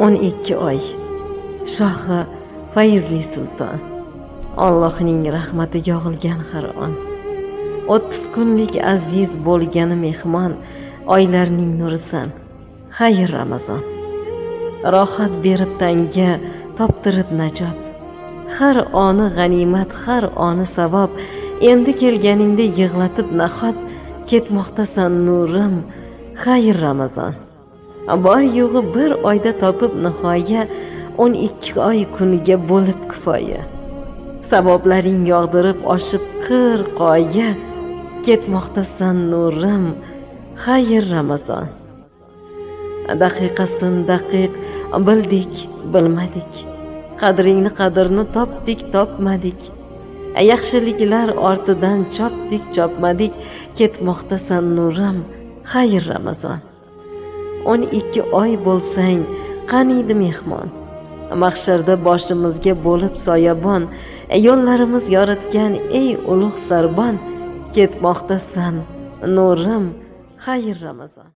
12 oy. Shohi Fayzli sulton. Allohning rahmati yog'ilgan har on. 30 kunlik aziz bo'lgani mehmon, oylarning nurisan. Xayr Ramazon. Rohat berib tanga, toptirib najot. Har oni g'animat, har oni savob. Endi kelganingda yig'latib nahot, ketmoqdasan nurim. Xayr Ramazon. Bor yo'g'i bir oyda topib nihoya, 12 oy kuniga bo'lib kifoya. Savoblaring yog'dirib oshib qir qoya, ketmoqdasan nurim. Xayr Ramazon. Daqiqasin daqiq bildik, bilmadik. Qadringni qadrni topdik, topmadik. Yaxshiliklar ortidan chopdik, chopmadik. Ketmoqdasan nurim. Xayr Ramazon. 12 oy bo'lsang, qaniydi mehmon. Mahsharda boshimizga bo'lib soyabon, yo'llarimiz yoritgan ey ulug' sarbon. Ketmoqdasan nurim. Xayr Ramazon.